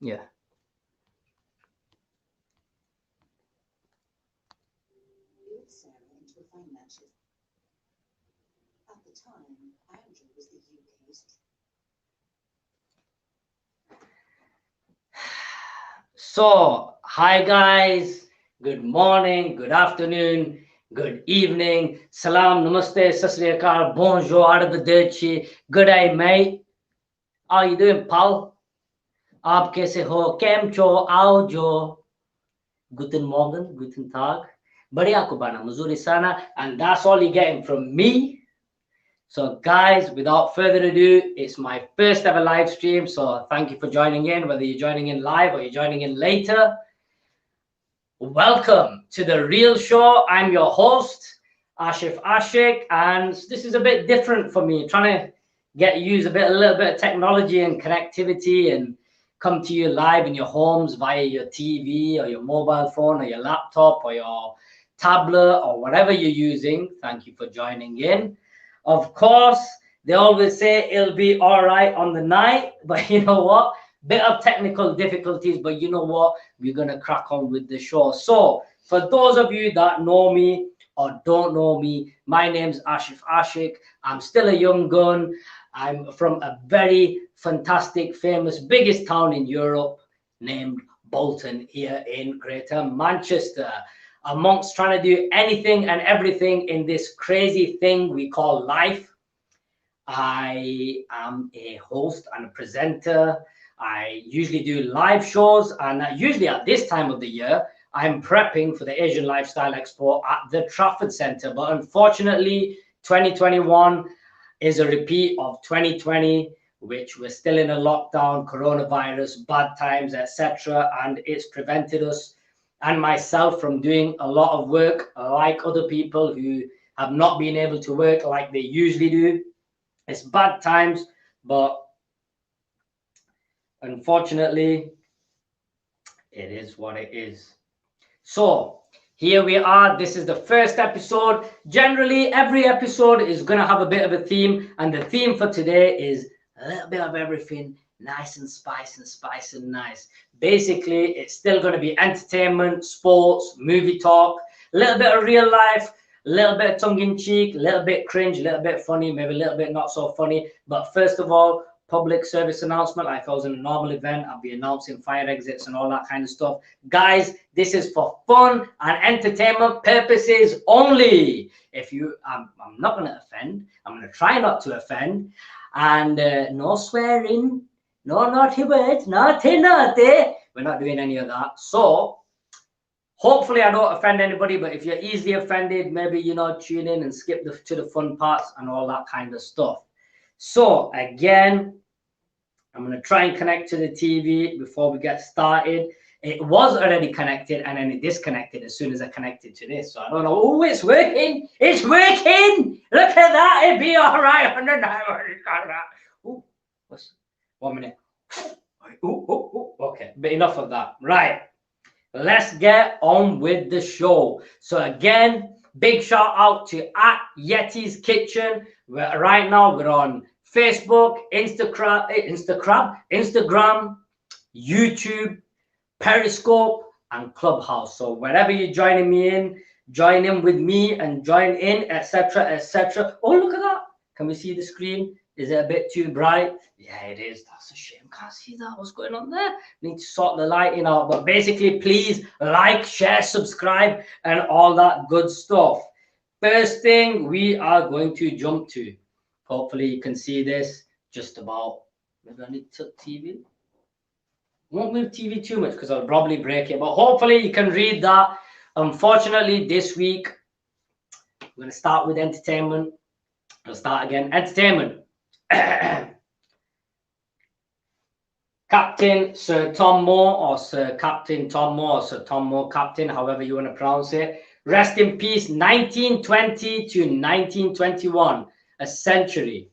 Yeah. Into a financial. At the time, Andrew was the UK's. So, hi guys, good morning, good afternoon, good evening, salam, namaste, sasriyakal, bonjour, arrivederci, good day, mate. How you doing, pal? Aap kaise ho? Kem cho? Ao jo? Guten Morgen, guten Tag. Badiya kubana, muzuri sana, and that's all you're getting from me. So guys, without further ado, it's my first ever live stream. So thank you for joining in, whether you're joining in live or you're joining in later. Welcome to The Real Show. I'm your host, Ashif Ashik, and this is a bit different for me, trying to use a little bit of technology and connectivity and come to you live in your homes via your TV or your mobile phone or your laptop or your tablet or whatever you're using. Thank you for joining in. Of course, they always say it'll be all right on the night, but you know what? Bit of technical difficulties, but you know what? We're going to crack on with the show. So, for those of you that know me or don't know me, my name's Ashif Ashik. I'm still a young gun. I'm from a very fantastic, famous, biggest town in Europe named Bolton here in Greater Manchester. Amongst trying to do anything and everything in this crazy thing we call life, I am a host and a presenter. I usually do live shows, and usually at this time of the year, I'm prepping for the Asian Lifestyle Expo at the Trafford Centre. But unfortunately, 2021 is a repeat of 2020, which we're still in a lockdown, coronavirus, bad times, etc. And it's prevented us and myself from doing a lot of work like other people who have not been able to work like they usually do. It's bad times, but unfortunately, it is what it is. So here we are. This is the first episode. Generally, every episode is going to have a bit of a theme, and the theme for today is a little bit of everything, nice and spice and nice. Basically, it's still going to be entertainment, sports, movie talk, a little bit of real life, a little bit of tongue-in-cheek, a little bit cringe, a little bit funny, maybe a little bit not so funny. But first of all, public service announcement. Like if I was in a normal event, I'd be announcing fire exits and all that kind of stuff. Guys, this is for fun and entertainment purposes only. If you, I'm not going to offend. I'm going to try not to offend. And no swearing, no naughty words, naughty. We're not doing any of that. So hopefully I don't offend anybody, but if you're easily offended, maybe, tune in and skip to the fun parts and all that kind of stuff. So again, I'm going to try and connect to the TV before we get started. It was already connected and then it disconnected as soon as I connected to this. So I don't know. Oh, it's working. It's working. Look at that. It'd be all right. Ooh, 1 minute. Okay, but enough of that. Right. Let's get on with the show. So again, big shout out to @Yettis Kitchen. Right now we're on Facebook, Instagram, YouTube, Periscope, and Clubhouse. So wherever you're joining me in, join in with me and join in, etc., etc. Oh, look at that. Can we see the screen? Is it a bit too bright? Yeah, it is. That's a shame. Can't see that. What's going on there? Need to sort the lighting out. But basically, please like, share, subscribe, and all that good stuff. First thing we are going to jump to. Hopefully, you can see this just about. Maybe I need to TV. Won't move TV too much because I'll probably break it. But hopefully, you can read that. Unfortunately, this week, we're going to start with entertainment. I'll start again. Entertainment. Captain Sir Tom Moore, or Sir Captain Tom Moore, or Sir Tom Moore Captain, however you want to pronounce it. Rest in peace, 1920 to 1921, a century.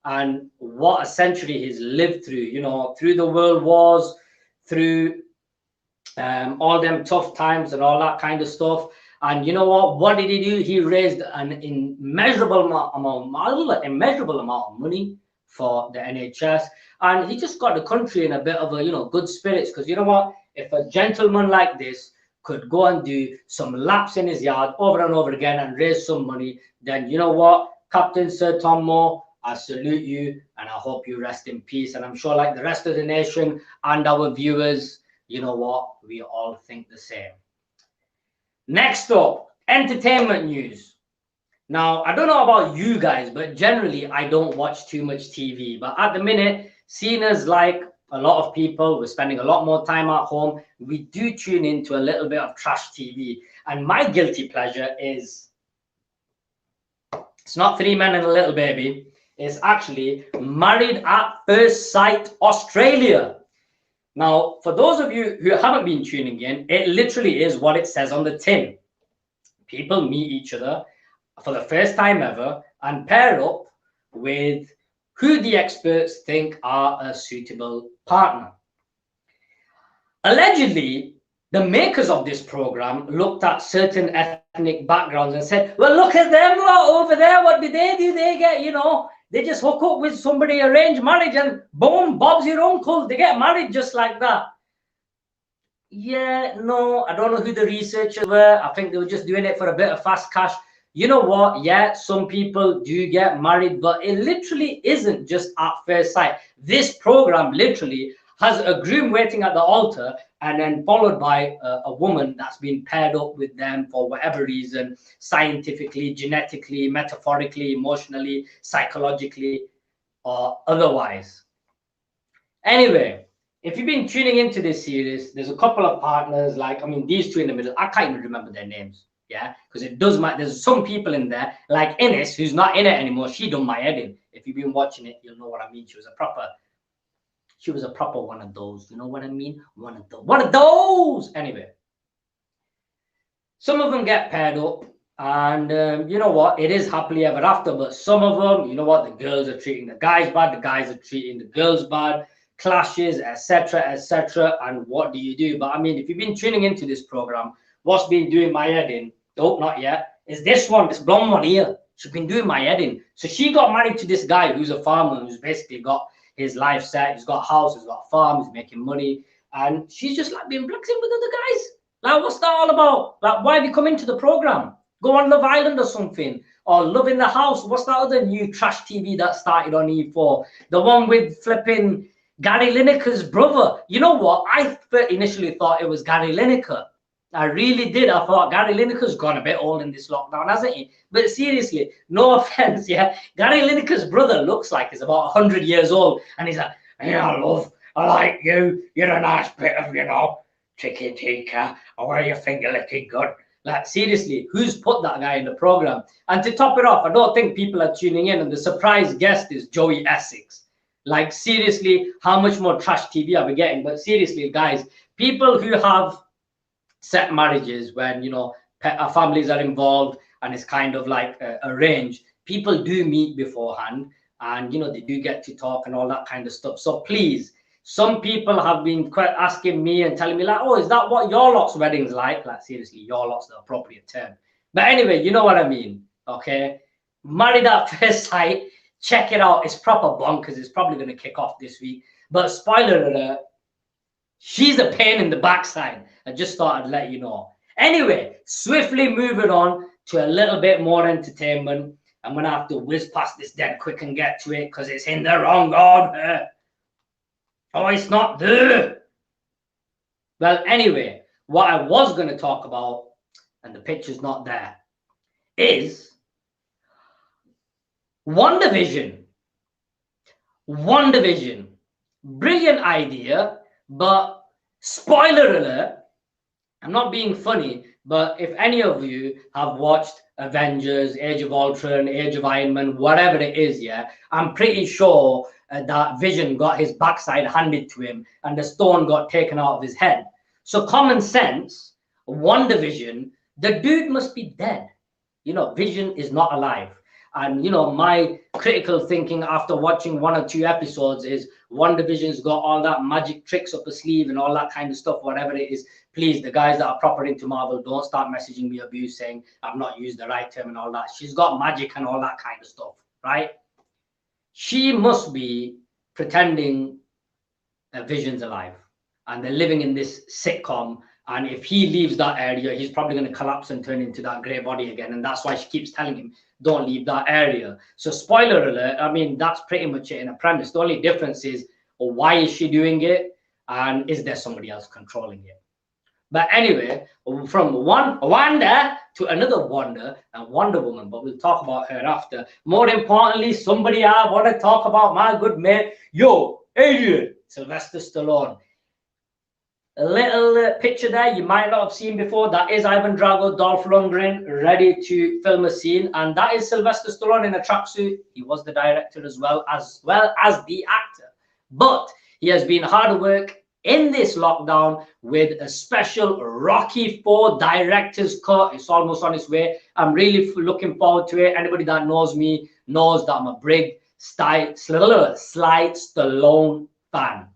And what a century he's lived through, you know, through the world wars, through all them tough times and all that kind of stuff. And you know what did he do? He raised an immeasurable amount of money for the NHS, and he just got the country in a bit of a, you know, good spirits. Because you know what, if a gentleman like this could go and do some laps in his yard over and over again and raise some money, then you know what, Captain Sir Tom Moore, I salute you, and I hope you rest in peace. And I'm sure, like the rest of the nation and our viewers, you know what, we all think the same. Next up, entertainment news. Now, I don't know about you guys, but generally I don't watch too much TV. But at the minute, seeing as like a lot of people, we're spending a lot more time at home, we do tune into a little bit of trash TV. And my guilty pleasure is, it's not Three Men and a Little Baby. It's actually Married at First Sight Australia. Now, for those of you who haven't been tuning in, it literally is what it says on the tin. People meet each other for the first time ever and pair up with who the experts think are a suitable partner. Allegedly, the makers of this program looked at certain ethnic backgrounds and said, well, look at them lot over there. What did they do? They get, you know, they just hook up with somebody, arrange marriage, and boom, Bob's your uncle. They get married just like that. Yeah, no, I don't know who the researchers were. I think they were just doing it for a bit of fast cash. You know what? Yeah, some people do get married, but it literally isn't just at first sight. This program literally has a groom waiting at the altar, and then followed by a woman that's been paired up with them for whatever reason, scientifically, genetically, metaphorically, emotionally, psychologically, or otherwise. Anyway, if you've been tuning into this series, there's a couple of partners, like, I mean, these two in the middle, I can't even remember their names, yeah, because it does matter. There's some people in there, like Ines, who's not in it anymore. She done my head. If you've been watching it, you'll know what I mean. She was a proper one of those, you know what I mean? One of those. Anyway, some of them get paired up, and you know what? It is happily ever after. But some of them, you know what? The girls are treating the guys bad. The guys are treating the girls bad. Clashes, etc., etc. And what do you do? But I mean, if you've been tuning into this program, what's been doing my head in? Oh, not yet. Is this one, this blonde one here? She's been doing my head in. So she got married to this guy who's a farmer, who's basically got his life set. He's got a house, he's got a farm, he's making money, and she's just like being flexing with other guys. Like, what's that all about? Like, why have you come into the program? Go on Love Island or something, or Love in the House. What's that other new trash TV that started on E4? The one with flipping Gary Lineker's brother. You know what? I initially thought it was Gary Lineker. I really did. I thought Gary Lineker's gone a bit old in this lockdown, hasn't he? But seriously, no offense, yeah. Gary Lineker's brother looks like he's about 100 years old, and he's like, yeah, love, I like you. You're a nice bit of, you know, tiki tika. I wear your finger licking good. Like, seriously, who's put that guy in the program? And to top it off, I don't think people are tuning in, and the surprise guest is Joey Essex. Like, seriously, how much more trash TV are we getting? But seriously, guys, people who have set marriages, when, you know, families are involved and it's kind of like arranged, people do meet beforehand, and, you know, they do get to talk and all that kind of stuff. So please, some people have been asking me and telling me, like, oh, is that what your lot's wedding's like? Like, seriously, your lot's the appropriate term. But anyway, you know what I mean, okay? Married at First Sight, check it out. It's proper bonkers. It's probably going to kick off this week. But spoiler alert, she's a pain in the backside. I just thought I'd let you know. Anyway, swiftly moving on to a little bit more entertainment. I'm going to have to whiz past this dead quick and get to it because it's in the wrong order. Oh, it's not there. Well, anyway, what I was going to talk about, and the picture's not there, is WandaVision. WandaVision. Brilliant idea, but spoiler alert, I'm not being funny, but if any of you have watched Avengers, Age of Ultron, Age of Iron Man, whatever it is, yeah, I'm pretty sure that Vision got his backside handed to him and the stone got taken out of his head. So common sense, WandaVision, the dude must be dead. You know, Vision is not alive. And, you know, my critical thinking after watching 1 or 2 episodes is WandaVision's got all that magic tricks up her sleeve and all that kind of stuff, whatever it is. Please, the guys that are proper into Marvel, don't start messaging me abuse saying I've not used the right term and all that. She's got magic and all that kind of stuff, right? She must be pretending Vision's alive and they're living in this sitcom. And if he leaves that area, he's probably going to collapse and turn into that grey body again. And that's why she keeps telling him, don't leave that area. So spoiler alert, I mean, that's pretty much it in a premise. The only difference is, why is she doing it? And is there somebody else controlling it? But anyway, from one Wanda to another Wanda, and Wonder Woman, but we'll talk about her after. More importantly, somebody I want to talk about, my good mate, Adrian, Sylvester Stallone. A little picture there you might not have seen before. That is Ivan Drago, Dolph Lundgren, ready to film a scene, and that is Sylvester Stallone in a tracksuit. He was the director as well as the actor, but he has been hard at work in this lockdown with a special Rocky IV director's cut. It's almost on its way. I'm really looking forward to it. Anybody that knows me knows that I'm a big Sly Stallone fan.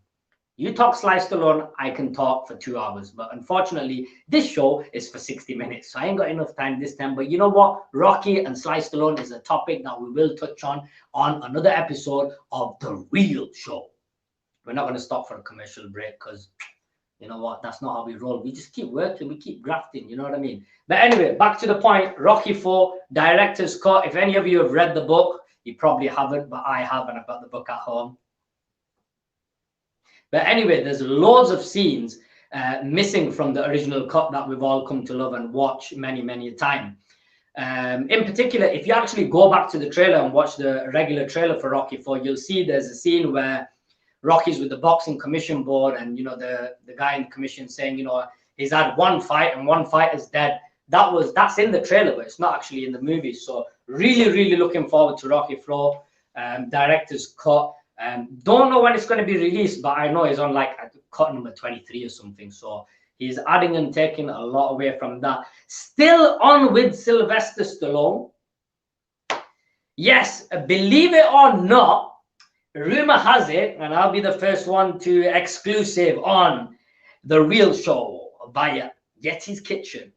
You talk Sly Stallone, I can talk for 2 hours. But unfortunately, this show is for 60 minutes. So I ain't got enough time this time. But you know what? Rocky and Sly Stallone is a topic that we will touch on another episode of The Real Show. We're not going to stop for a commercial break because, you know what? That's not how we roll. We just keep working. We keep grafting. You know what I mean? But anyway, back to the point. Rocky IV, director's cut. If any of you have read the book, you probably haven't, but I have, and I've got the book at home. But anyway, there's loads of scenes missing from the original cut that we've all come to love and watch many, many a time. In particular, if you actually go back to the trailer and watch the regular trailer for Rocky IV, you'll see there's a scene where Rocky's with the boxing commission board, and you know the guy in the commission saying, you know, he's had 1 fight and 1 fighter's dead. That's in the trailer, but it's not actually in the movie. So really, really looking forward to Rocky IV director's cut. Don't know when it's going to be released, but I know it's on like cut number 23 or something. So he's adding and taking a lot away from that. Still on with Sylvester Stallone. Yes, believe it or not, rumor has it, and I'll be the first one to exclusive on The Real Show via Yettis Kitchen.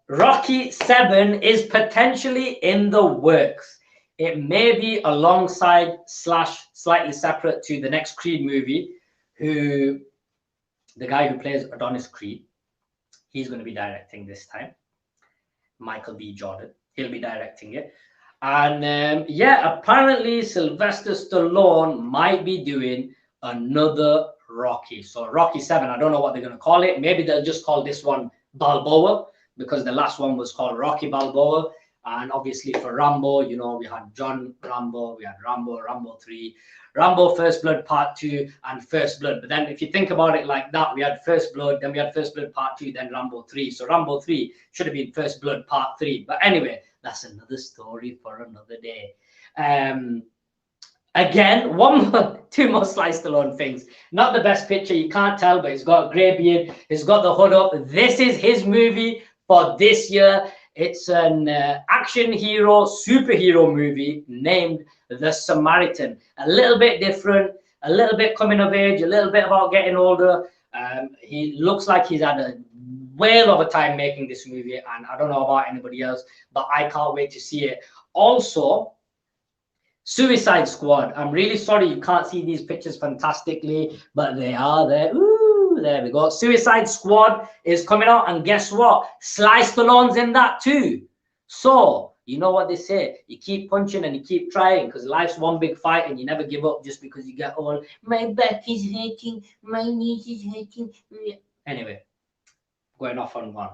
Rocky VII is potentially in the works. It may be alongside / slightly separate to the next Creed movie, the guy who plays Adonis Creed, he's going to be directing this time. Michael B. Jordan, he'll be directing it. And yeah, apparently Sylvester Stallone might be doing another Rocky. So Rocky VII, I don't know what they're going to call it. Maybe they'll just call this one Balboa, because the last one was called Rocky Balboa. And obviously for Rambo, you know, we had John Rambo, we had Rambo 3, Rambo First Blood Part 2, and First Blood. But then if you think about it like that, we had First Blood, then we had First Blood Part 2, then Rambo 3. So Rambo 3 should have been First Blood Part 3. But anyway, that's another story for another day. Again, two more Sly Stallone things. Not the best picture, you can't tell, but he's got a grey beard, he's got the hood up. This is his movie for this year. It's an action hero, superhero movie named The Samaritan. A little bit different, a little bit coming of age, a little bit about getting older. He looks like he's had a whale of a time making this movie, and I don't know about anybody else, but I can't wait to see it. Also, Suicide Squad. I'm really sorry you can't see these pictures fantastically, but they are there. Ooh, there we go. Suicide Squad is coming out, and guess what? Sly Stallone's in that too. So, you know what they say, you keep punching and you keep trying, because life's one big fight and you never give up just because you get old. My back is hurting, my knees is hurting. Anyway, going off on one.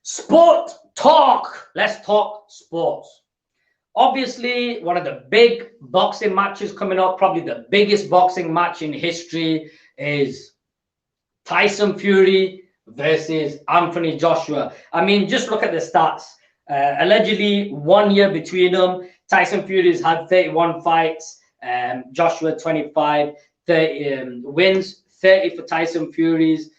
Sport talk. Let's talk sports. Obviously, one of the big boxing matches coming up, probably the biggest boxing match in history, is Tyson Fury versus Anthony Joshua. I mean, just look at the stats. Allegedly, 1 year between them. Tyson Fury's had 31 fights. Joshua 25, 30 wins, 30 for Tyson Fury's.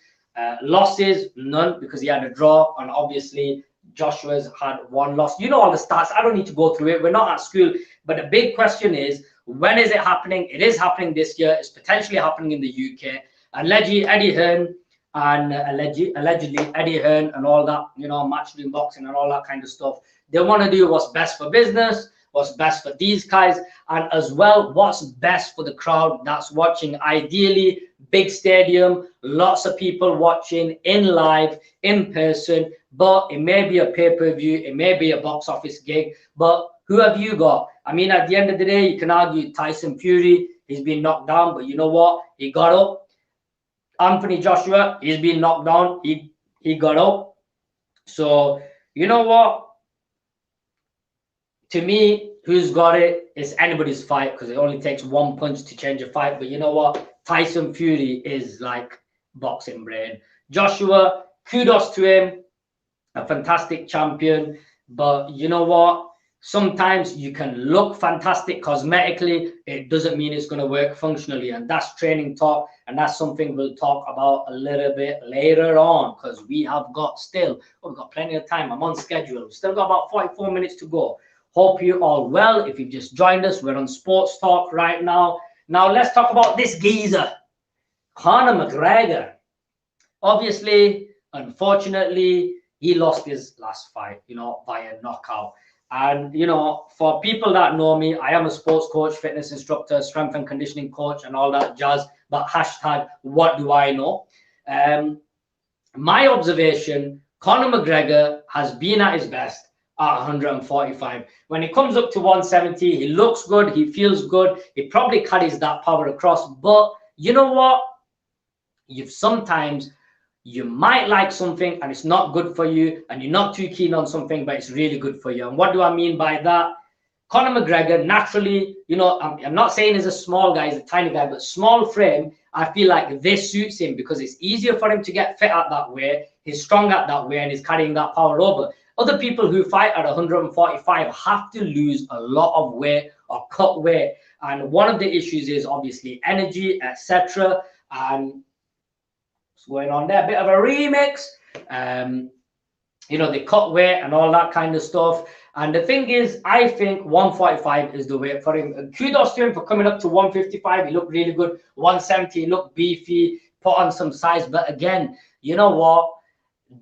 Losses, none, because he had a draw, and obviously Joshua's had one loss. You know all the stats. I don't need to go through it. We're not at school. But the big question is, when is it happening? It is happening this year. It's potentially happening in the UK. Allegedly, Eddie Hearn and allegedly Eddie Hearn and all that, you know, matchroom boxing and all that kind of stuff. They want to do what's best for business, what's best for these guys, and as well, what's best for the crowd that's watching. Ideally, big stadium, lots of people watching in live, in person, but it may be a pay-per-view, it may be a box office gig, but who have you got? I mean, at the end of the day, you can argue Tyson Fury, he's been knocked down, but you know what? He got up. Anthony Joshua, he's been knocked down, he got up. So, you know what? To me, who's got it? It's anybody's fight, because it only takes one punch to change a fight. But you know what? Tyson Fury is like boxing brain. Joshua, kudos to him, a fantastic champion. But you know what? Sometimes you can look fantastic cosmetically. It doesn't mean it's going to work functionally. And that's training talk. And that's something we'll talk about a little bit later on, because we have got we've got plenty of time. I'm on schedule. We've still got about 44 minutes to go. Hope you all well. If you've just joined us, we're on Sports Talk right now. Now let's talk about this geezer, Conor McGregor. Obviously, unfortunately, he lost his last fight, you know, via knockout. And, you know, for people that know me, I am a sports coach, fitness instructor, strength and conditioning coach, and all that jazz. But hashtag, what do I know? My observation, Conor McGregor has been at his best at 145. When he comes up to 170, he looks good, he feels good, he probably carries that power across. But you know what? You might like something and it's not good for you, and you're not too keen on something, but it's really good for you. And what do I mean by that? Conor McGregor, naturally, you know, I'm not saying he's a small guy, he's a tiny guy, but small frame, I feel like this suits him because it's easier for him to get fit at that way. He's strong at that way and he's carrying that power over. Other people who fight at 145 have to lose a lot of weight or cut weight. And one of the issues is obviously energy, etc. And what's going on there? A bit of a remix. You know, they cut weight and all that kind of stuff. And the thing is, I think 145 is the weight for him. And kudos to him for coming up to 155. He looked really good. 170, he looked beefy, put on some size. But again, you know what?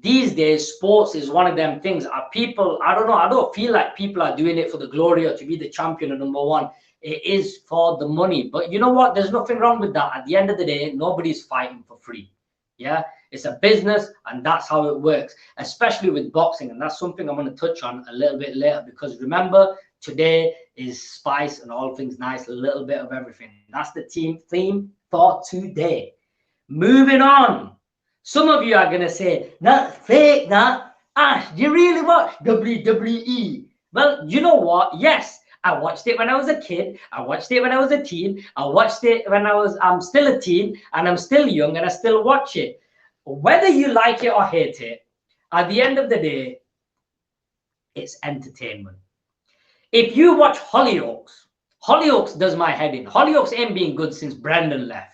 These days, sports is one of them things. Are people, I don't know, I don't feel like people are doing it for the glory or to be the champion or number one. It is for the money. But you know what? There's nothing wrong with that. At the end of the day, nobody's fighting for free. Yeah, it's a business, and that's how it works, especially with boxing. And that's something I'm going to touch on a little bit later, because remember, today is spice and all things nice, a little bit of everything. That's the team theme for today. Moving on. Some of you are going to say, that's fake, that. Ash, do you really watch WWE? Well, you know what? Yes, I watched it when I was a kid. I watched it when I was a teen. I watched it when I'm still a teen, and I'm still young, and I still watch it. Whether you like it or hate it, at the end of the day, it's entertainment. If you watch Hollyoaks does my head in. Hollyoaks ain't been good since Brendan left.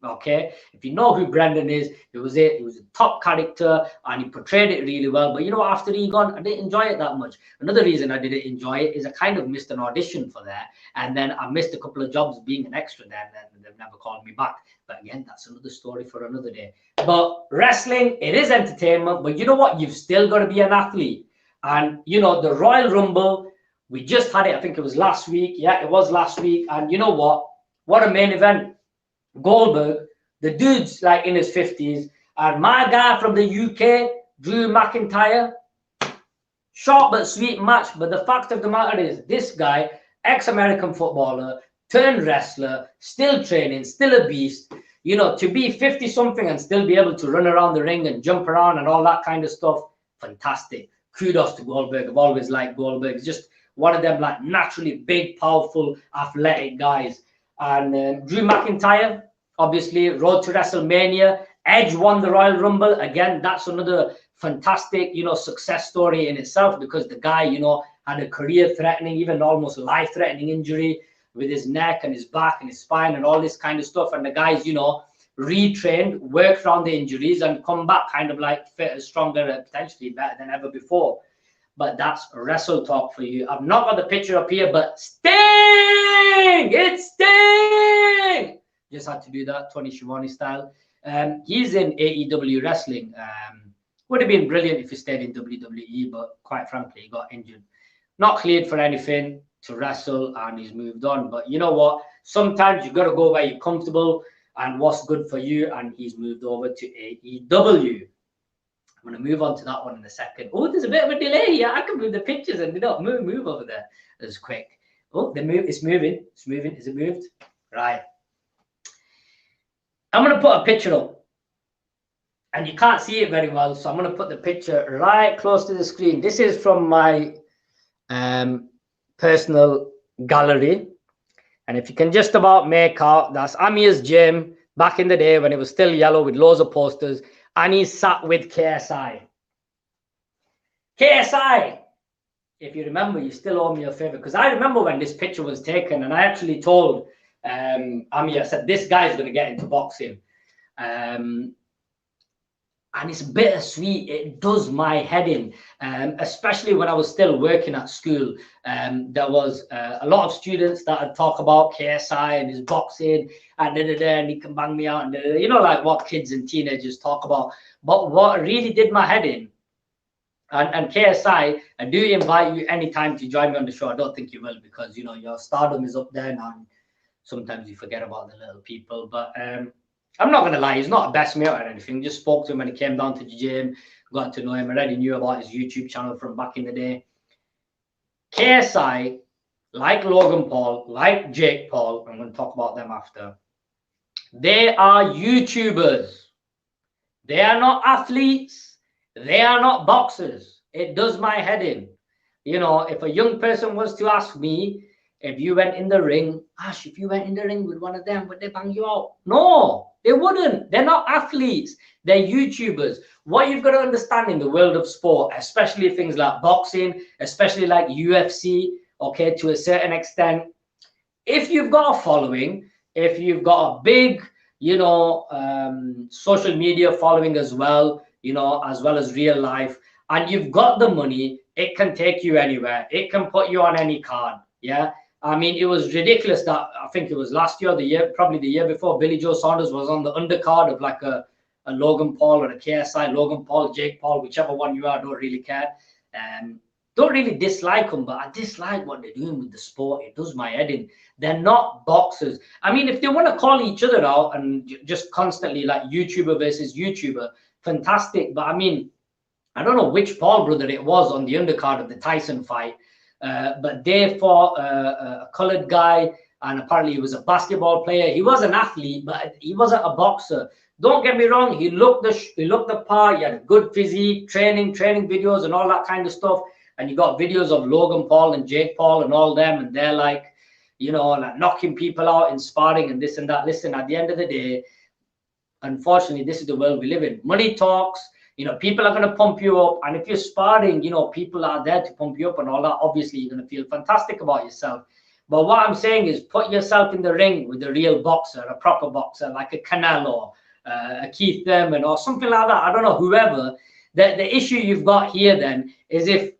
Okay, if you know who Brendan is, he was a top character and he portrayed it really well. But you know, after he gone, I didn't enjoy it that much. Another reason I didn't enjoy it is I kind of missed an audition for that, and then I missed a couple of jobs being an extra there, and they've never called me back. But again, that's another story for another day. But wrestling, it is entertainment, but you know what? You've still got to be an athlete. And you know, the Royal Rumble, we just had it. I think it was last week. Yeah, it was last week. And you know what? What a main event. Goldberg, the dude's like in his 50s, and my guy from the UK, Drew McIntyre, short but sweet match. But the fact of the matter is, this guy, ex-American footballer, turned wrestler, still training, still a beast. You know, to be 50-something and still be able to run around the ring and jump around and all that kind of stuff, fantastic. Kudos to Goldberg. I've always liked Goldberg. He's just one of them like naturally big, powerful, athletic guys. And Drew McIntyre, obviously, road to WrestleMania. Edge won the Royal Rumble. Again, that's another fantastic, you know, success story in itself, because the guy, you know, had a career-threatening, even almost life-threatening injury. with his neck and his back and his spine and all this kind of stuff. And the guys, you know, retrained, worked around the injuries and come back kind of like fitter, stronger, and potentially better than ever before. But that's wrestle talk for you. I've not got the picture up here, but Sting! It's Sting! Just had to do that, Tony Schiavone style. He's in AEW wrestling. Would have been brilliant if he stayed in WWE, but quite frankly, he got injured. Not cleared for anything to wrestle, and he's moved on. But you know what? Sometimes you got to go where you're comfortable and what's good for you, and he's moved over to AEW. I'm going to move on to that one in a second. Oh, there's a bit of a delay here. I can move the pictures and they don't move over there as quick. Oh, the move, it's moving. It's moving. Is it moved? Right. I'm going to put a picture up. And you can't see it very well, so I'm going to put the picture right close to the screen. This is from my personal gallery. And if you can just about make out, that's Amir's gym back in the day when it was still yellow with loads of posters. And he's sat with KSI. KSI, if you remember, you still owe me a favor. Because I remember when this picture was taken, and I actually told Amir, I said, this guy's going to get into boxing. And it's bittersweet. It does my head in, especially when I was still working at school. There was a lot of students that would talk about KSI and his boxing and and he can bang me out, and you know, like what kids and teenagers talk about. But what really did my head in, and KSI, I do invite you anytime to join me on the show. I don't think you will, because you know your stardom is up there now. And sometimes you forget about the little people, but I'm not going to lie, he's not a best mate or anything. Just spoke to him when he came down to the gym, got to know him. I already knew about his YouTube channel from back in the day. KSI, like Logan Paul, like Jake Paul, I'm going to talk about them after. They are YouTubers. They are not athletes. They are not boxers. It does my head in. You know, if a young person was to ask me, if you went in the ring, Ash, if you went in the ring with one of them, would they bang you out? No, they wouldn't. They're not athletes. They're YouTubers. What you've got to understand in the world of sport, especially things like boxing, especially like UFC, okay, to a certain extent, if you've got a following, if you've got a big, you know, social media following as well, you know, as well as real life, and you've got the money, it can take you anywhere. It can put you on any card. Yeah. I mean, it was ridiculous that I think it was last year, probably the year before, Billy Joe Saunders was on the undercard of like a Logan Paul or a KSI, Logan Paul, Jake Paul, whichever one you are, I don't really care. Don't really dislike them, but I dislike what they're doing with the sport. It does my head in. They're not boxers. I mean, if they want to call each other out and just constantly like YouTuber versus YouTuber, fantastic. But I mean, I don't know which Paul brother it was on the undercard of the Tyson fight. But they fought a colored guy, and apparently he was a basketball player. He was an athlete, but he wasn't a boxer. Don't get me wrong. He looked the part. He had a good physique, training videos, and all that kind of stuff. And you got videos of Logan Paul and Jake Paul and all them, and they're like, you know, like knocking people out in sparring and this and that. Listen, at the end of the day, unfortunately, this is the world we live in. Money talks. You know, people are going to pump you up. And if you're sparring, you know, people are there to pump you up and all that. Obviously, you're going to feel fantastic about yourself. But what I'm saying is put yourself in the ring with a real boxer, a proper boxer, like a Canelo, a Keith Thurman or something like that. I don't know, whoever. The issue you've got here then is if,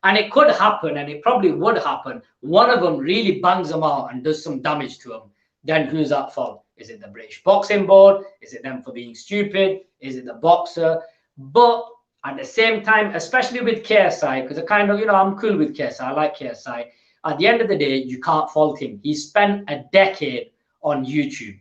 and it could happen, and it probably would happen, one of them really bangs them out and does some damage to them, then who's at fault? Is it the British Boxing Board? Is it them for being stupid? Is it the boxer? But at the same time, especially with KSI, because I kind of, you know, I'm cool with KSI. I like KSI. At the end of the day, you can't fault him. He spent a decade on YouTube,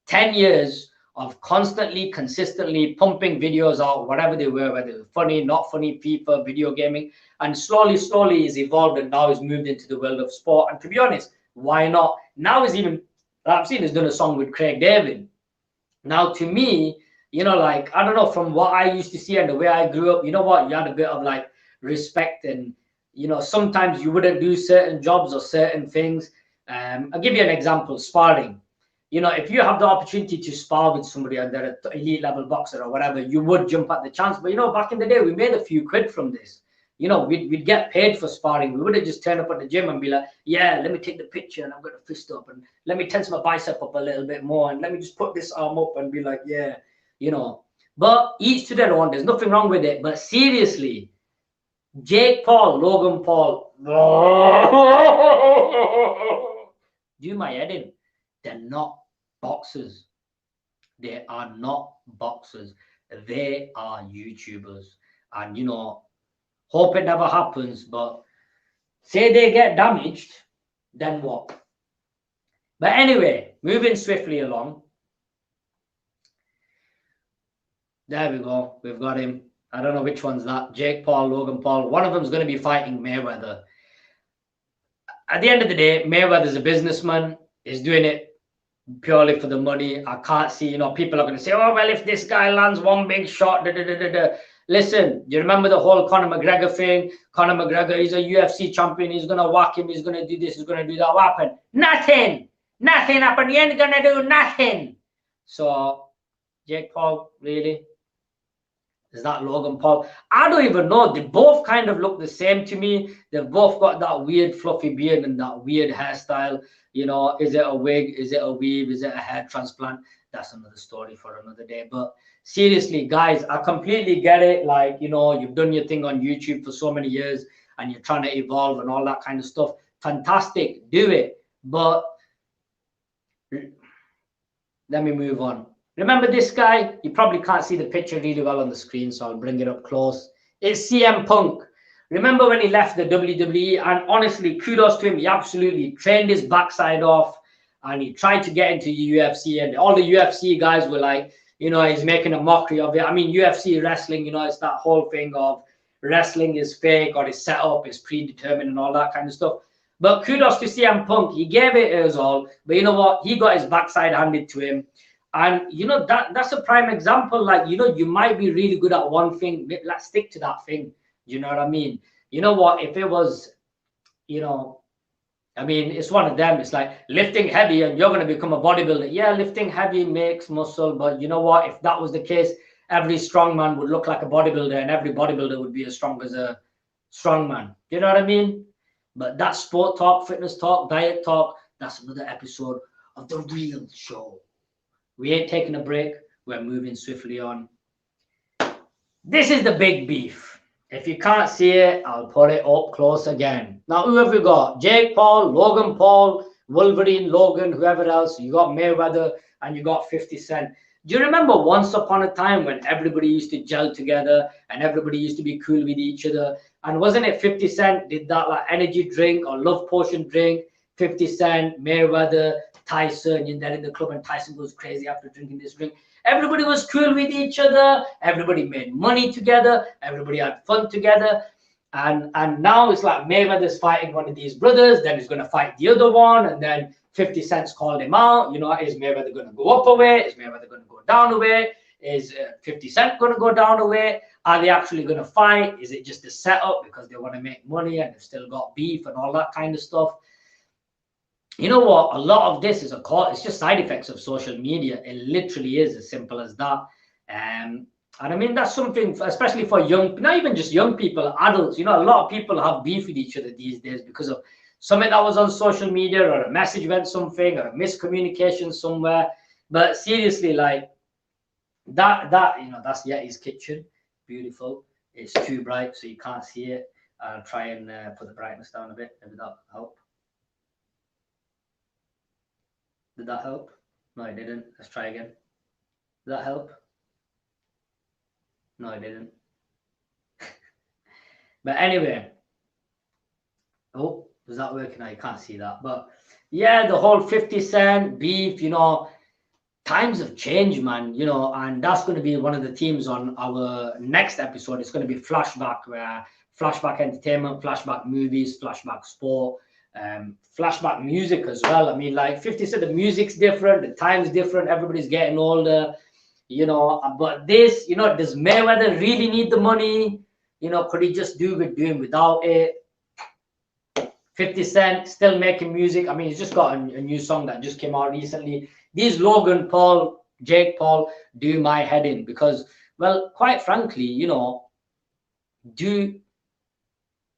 10 years of constantly, consistently pumping videos out, whatever they were, whether it's funny, not funny, FIFA, video gaming, and slowly he's evolved and now he's moved into the world of sport. And to be honest, why not? Now he's even, I've seen he's done a song with Craig David. Now, to me, you know, like, I don't know, from what I used to see and the way I grew up, you know what, you had a bit of like respect, and, you know, sometimes you wouldn't do certain jobs or certain things. I'll give you an example, sparring. You know, if you have the opportunity to spar with somebody and they're an elite level boxer or whatever, you would jump at the chance. But, you know, back in the day, we made a few quid from this. you know, we'd get paid for sparring. We wouldn't just turn up at the gym and be like, yeah, let me take the picture and I've got a fist up and let me tense my bicep up a little bit more and let me just put this arm up and be like, yeah, you know. But each to their own. There's nothing wrong with it. But seriously, Jake Paul, Logan Paul, do my head in. They're not boxers. They are not boxers. They are YouTubers. And, you know, hope it never happens. But say they get damaged, then what? But anyway, moving swiftly along. There we go. We've got him. I don't know which one's that. Jake Paul, Logan Paul. One of them's going to be fighting Mayweather. At the end of the day, Mayweather's a businessman. He's doing it purely for the money. I can't see, you know, people are going to say, oh, well, if this guy lands one big shot, Listen, do you remember the whole Conor McGregor thing? Conor McGregor, he's a UFC champion. He's going to whack him. He's going to do this. He's going to do that. What happened? Nothing. Nothing happened. He ain't going to do nothing. So, Jake Paul, really? Is that Logan Paul? I don't even know. They both kind of look the same to me. They've both got that weird fluffy beard and that weird hairstyle. You know, is it a wig? Is it a weave? Is it a hair transplant? That's another story for another day. But seriously, guys, I completely get it. Like, you know, you've done your thing on YouTube for so many years and you're trying to evolve and all that kind of stuff. Fantastic. Do it. But let me move on. Remember this guy? You probably can't see the picture really well on the screen, so I'll bring it up close. It's CM Punk. Remember when he left the WWE? And honestly, kudos to him. He absolutely trained his backside off and he tried to get into UFC. And all the UFC guys were like, you know, he's making a mockery of it. I mean, UFC wrestling, you know, it's that whole thing of wrestling is fake or is set up, is predetermined and all that kind of stuff. But kudos to CM Punk. He gave it his all. But you know what? He got his backside handed to him. And, you know, that's a prime example. Like, you know, you might be really good at one thing. Let's stick to that thing. You know what I mean? You know what? If it was, you know, I mean, it's one of them. It's like lifting heavy and you're going to become a bodybuilder. Yeah, lifting heavy makes muscle. But you know what? If that was the case, every strongman would look like a bodybuilder and every bodybuilder would be as strong as a strongman. You know what I mean? But that's sport talk, fitness talk, diet talk. That's another episode of The Real Show. We ain't taking a break. We're moving swiftly on. This is the big beef. If you can't see it, I'll put it up close again. Now, who have we got? Jake Paul, Logan Paul, Wolverine, Logan, whoever else. You got Mayweather and you got 50 Cent. Do you remember once upon a time when everybody used to gel together and everybody used to be cool with each other? And wasn't it 50 Cent did that like energy drink or love potion drink? 50 Cent, Mayweather, Tyson, and then in the club and Tyson goes crazy after drinking this drink. Everybody was cool with each other. Everybody made money together. Everybody had fun together. And now it's like Mayweather's fighting one of these brothers. Then he's going to fight the other one. And then 50 Cent's called him out. You know, is Mayweather going to go up a weight? Is Mayweather going to go down a weight? Is 50 Cent going to go down a weight? Are they actually going to fight? Is it just a setup because they want to make money and they've still got beef and all that kind of stuff? You know what? A lot of this is it's just side effects of social media. It literally is as simple as that. And I mean, that's something, especially for young, not even just young people, adults. You know, a lot of people have beef with each other these days because of something that was on social media or a message went something or a miscommunication somewhere. But seriously, like that, you know, that's Yettis Kitchen. Beautiful. It's too bright, so you can't see it. I'll try and put the brightness down a bit. Maybe that'll help. Did that help? No, it didn't. Let's try again. Did that help? No, it didn't. But anyway. Oh, is that working? No, you can't see that. But yeah, the whole 50 Cent beef, you know, times have changed, man, you know, and that's going to be one of the themes on our next episode. It's going to be flashback, where flashback entertainment, flashback movies, flashback sport, flashback music as well. I mean, like 50 Cent, the music's different, the time's different, everybody's getting older, you know. But this, you know, does Mayweather really need the money? You know, could he just do doing without it? 50 Cent still making music. I mean, he's just got a new song that just came out recently. These Logan Paul, Jake Paul do my head in because, well, quite frankly, you know, do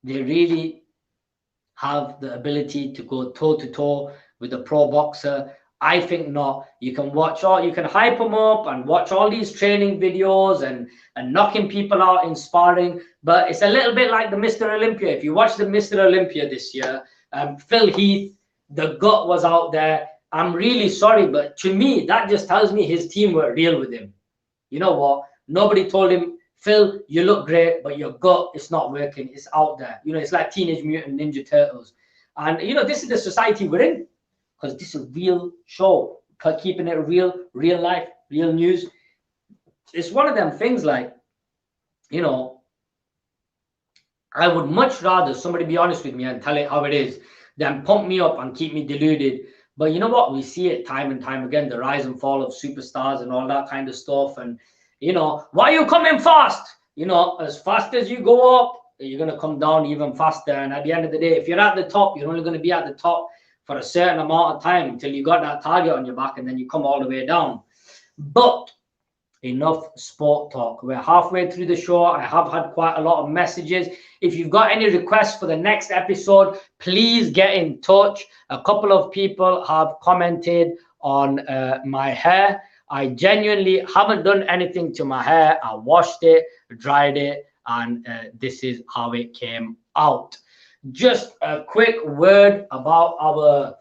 they really have the ability to go toe to toe with a pro boxer? I think not. You can watch all, you can hype them up and watch all these training videos and knocking people out in sparring, but it's a little bit like the Mr. Olympia. If you watch the Mr. Olympia this year, Phil Heath, the gut was out there. I'm really sorry, but to me, that just tells me his team were real with him. You know what? Nobody told him, Phil, you look great, but your gut is not working. It's out there. You know, it's like Teenage Mutant Ninja Turtles. And, you know, this is the society we're in, because this is a real show, keeping it real, real life, real news. It's one of them things like, you know, I would much rather somebody be honest with me and tell it how it is than pump me up and keep me deluded. But you know what? We see it time and time again, the rise and fall of superstars and all that kind of stuff. And, you know, why are you coming fast? You know, as fast as you go up, you're going to come down even faster. And at the end of the day, if you're at the top, you're only going to be at the top for a certain amount of time until you got that target on your back, and then you come all the way down. But enough sport talk. We're halfway through the show. I have had quite a lot of messages. If you've got any requests for the next episode, please get in touch. A couple of people have commented on my hair. I genuinely haven't done anything to my hair. I washed it, dried it, and this is how it came out. Just a quick word about our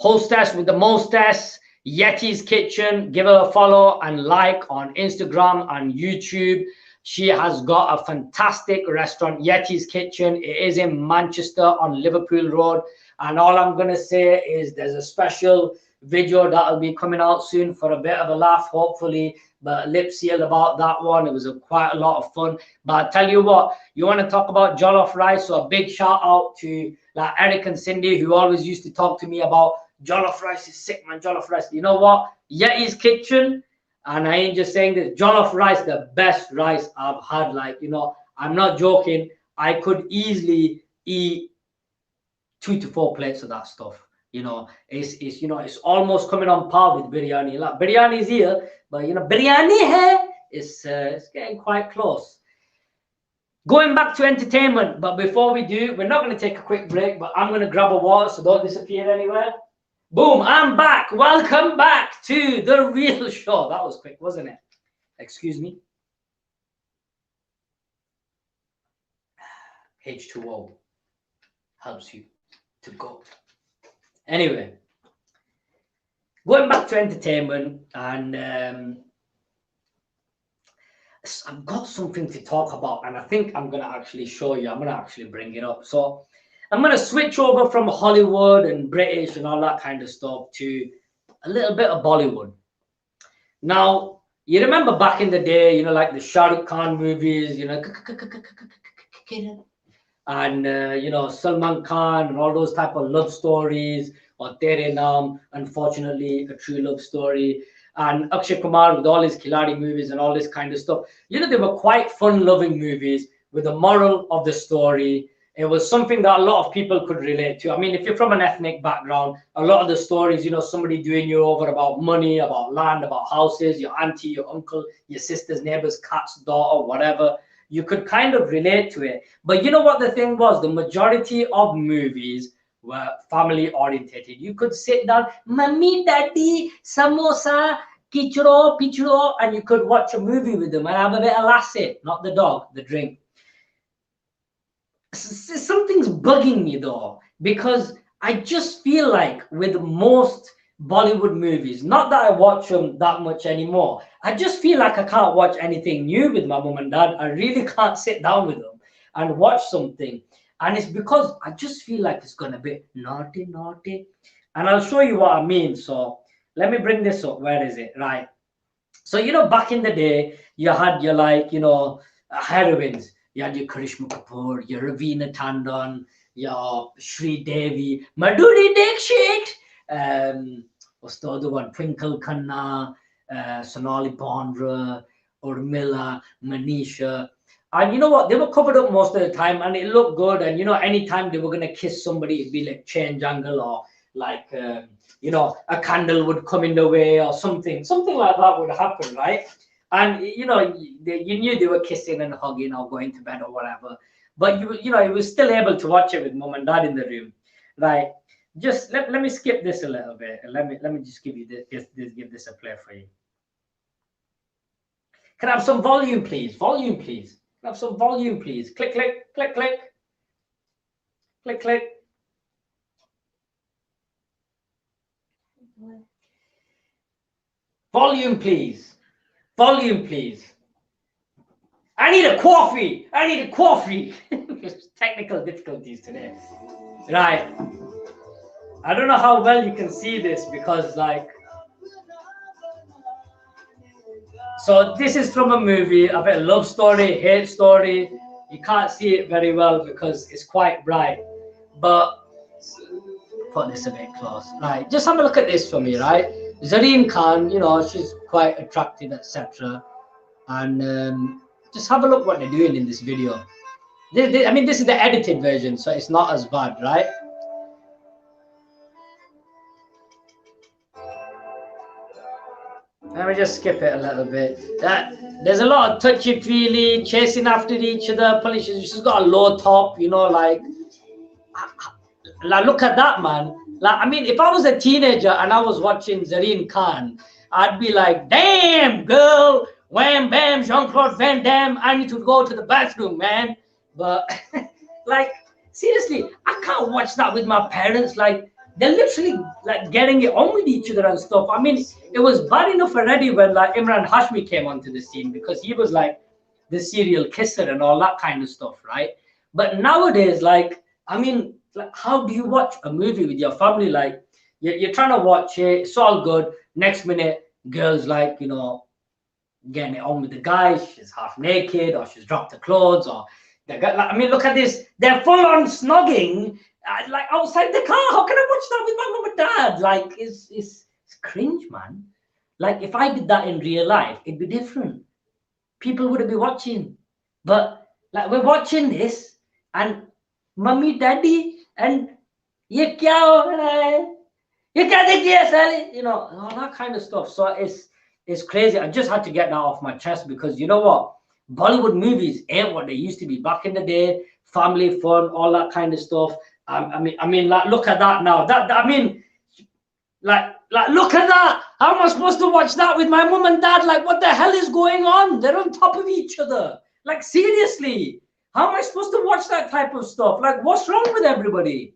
hostess with the mostess, Yettis Kitchen. Give her a follow and like on Instagram and YouTube. She has got a fantastic restaurant, Yettis Kitchen. It is in Manchester on Liverpool Road. And all I'm going to say is there's a special video that'll be coming out soon for a bit of a laugh, hopefully, but lip sealed about that one. It was quite a lot of fun. But I tell you what, you want to talk about jollof rice, so a big shout out to like Eric and Cindy, who always used to talk to me about jollof rice is sick, man, jollof rice. You know what? Yettis Kitchen, and I ain't just saying this, jollof rice, the best rice I've had. Like, you know, I'm not joking. I could easily eat 2 to 4 plates of that stuff. You know, it's you know, it's almost coming on par with biryani. Like, biryani is here, but you know, biryani hai, it's getting quite close. Going back to entertainment, but before we do, we're not going to take a quick break, but I'm going to grab a water, so don't disappear anywhere. Boom, I'm back. Welcome back to the real show. That was quick, wasn't it? Excuse me. H2O helps you to go. Anyway, going back to entertainment, and I've got something to talk about, and I think I'm going to actually show you. I'm going to actually bring it up. So I'm going to switch over from Hollywood and British and all that kind of stuff to a little bit of Bollywood. Now, you remember back in the day, you know, like the Shah Rukh Khan movies, you know, and, you know, Salman Khan and all those type of love stories, or Tere Naam, unfortunately, a true love story. And Akshay Kumar with all his Khiladi movies and all this kind of stuff. You know, they were quite fun-loving movies with a moral of the story. It was something that a lot of people could relate to. I mean, if you're from an ethnic background, a lot of the stories, you know, somebody doing you over about money, about land, about houses, your auntie, your uncle, your sister's neighbor's cat's daughter, whatever, you could kind of relate to it. But you know what the thing was? The majority of movies were family orientated. You could sit down, mommy, daddy, samosa, kichro, pichro, and you could watch a movie with them and have a bit of lassi, not the dog, the drink. Something's bugging me though, because I just feel like with most Bollywood movies, not that I watch them that much anymore, I just feel like I can't watch anything new with my mom and dad. I really can't sit down with them and watch something. And it's because I just feel like it's going to be naughty. And I'll show you what I mean. So let me bring this up. Where is it? Right. So, you know, back in the day, you had your, like, you know, heroines. You had your Karishma Kapoor, your Ravina Tandon, your Sri Devi, Madhuri Dixit, what's the other one? Twinkle Khanna, Sonali Bondra, Urmila, Manisha. And you know what? They were covered up most of the time and it looked good. And, you know, anytime they were going to kiss somebody, it'd be like change angle, or like, you know, a candle would come in the way or something. Something like that would happen, right? And, you know, you knew they were kissing and hugging or going to bed or whatever. but you know, he was still able to watch it with mom and dad in the room. Right. Just let me skip this a little bit, and let me just give you this, give this a play for you. Can I have some volume, please? Volume, please. Can I have some volume, please? Click, click, click, click. Click, click. Volume, please. Volume, please. I need a coffee. I need a coffee. Technical difficulties today. Right. I don't know how well you can see this because, like, so this is from a movie, a bit of love story, hate story. You can't see it very well because it's quite bright, but put this a bit close. Right, just have a look at this for me, right? Zareen Khan, you know, she's quite attractive, etc. And just have a look what they're doing in this video. I mean, this is the edited version, so it's not as bad, right? Let me just skip it a little bit. There's a lot of touchy-feely, chasing after each other. She's got a low top, you know, like look at that, man. Like, I mean, if I was a teenager and I was watching Zareen Khan, I'd be like, damn, girl, wham, bam, Jean-Claude Van Damme, I need to go to the bathroom, man. But, like, seriously, I can't watch that with my parents. Like, they're literally, like, getting it on with each other and stuff. I mean, it was bad enough already when, like, Imran Hashmi came onto the scene because he was, like, the serial kisser and all that kind of stuff, right? But nowadays, like, I mean, like, how do you watch a movie with your family? Like, you're trying to watch it, it's all good. Next minute, girls, like, you know, getting it on with the guy. She's half naked, or she's dropped her clothes, or they got, like, I mean, look at this. They're full on snogging, like, outside the car. How can I watch that with my mom and dad? Like, it's cringe, man. Like, if I did that in real life, it'd be different. People wouldn't be watching. But, like, we're watching this, and mummy, daddy, and ye kya ho raha hai? Ye kya dekhiye sali? You know, all that kind of stuff. So it's crazy. I just had to get that off my chest because, you know what? Bollywood movies ain't what they used to be back in the day. Family fun, all that kind of stuff. I mean, like, look at that now. I mean, like, look at that. How am I supposed to watch that with my mom and dad? Like, what the hell is going on? They're on top of each other. Like, seriously, how am I supposed to watch that type of stuff? Like, what's wrong with everybody?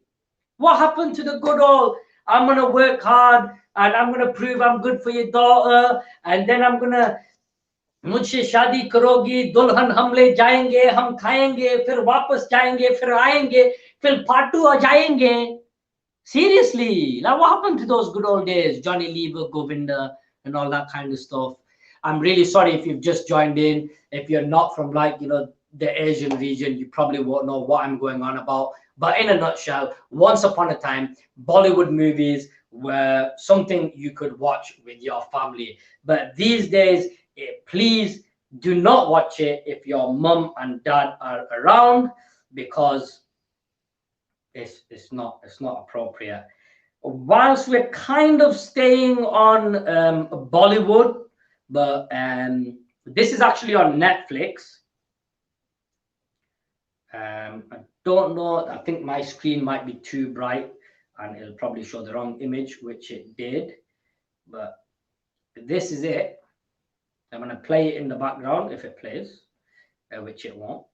What happened to the good old, I'm going to work hard and I'm going to prove I'm good for your daughter, and then I'm going to, मुझसे शादी करोगी, दुल्हन हम ले जाएंगे, हम खाएंगे, फिर वापस जाएंगे, फिर आएंगे, फिर फाटू आ जाएंगे. Seriously, like, what happened to those good old days? Johnny Lever, Govinda, and all that kind of stuff. I'm really sorry if you've just joined in. If you're not from, like, you know, the Asian region, you probably won't know what I'm going on about. But in a nutshell, once upon a time, Bollywood movies were something you could watch with your family. But these days, please do not watch it if your mum and dad are around, because it's not appropriate. Whilst we're kind of staying on Bollywood, but this is actually on Netflix. I don't know, I think my screen might be too bright and it'll probably show the wrong image, which it did, but this is it. I'm going to play it in the background if it plays, which it won't.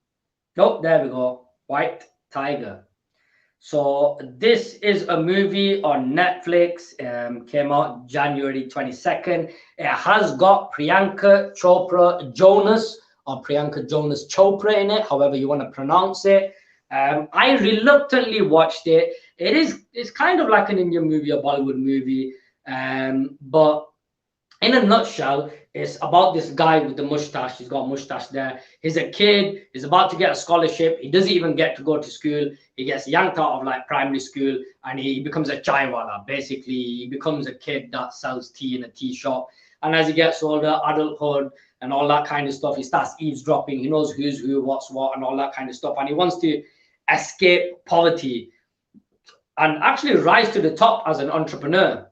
Oh, there we go. White Tiger. So this is a movie on Netflix, came out January 22nd. It has got Priyanka Chopra Jonas, or Priyanka Jonas Chopra in it, however you want to pronounce it. I reluctantly watched it. It's kind of like an Indian movie, a Bollywood movie, but in a nutshell, it's about this guy with the mustache. He's got a mustache there. He's a kid. He's about to get a scholarship. He doesn't even get to go to school. He gets yanked out of, like, primary school, and he becomes a chaiwala. Basically, he becomes a kid that sells tea in a tea shop. And as he gets older, adulthood and all that kind of stuff, he starts eavesdropping. He knows who's who, what's what, and all that kind of stuff. And he wants to escape poverty and actually rise to the top as an entrepreneur.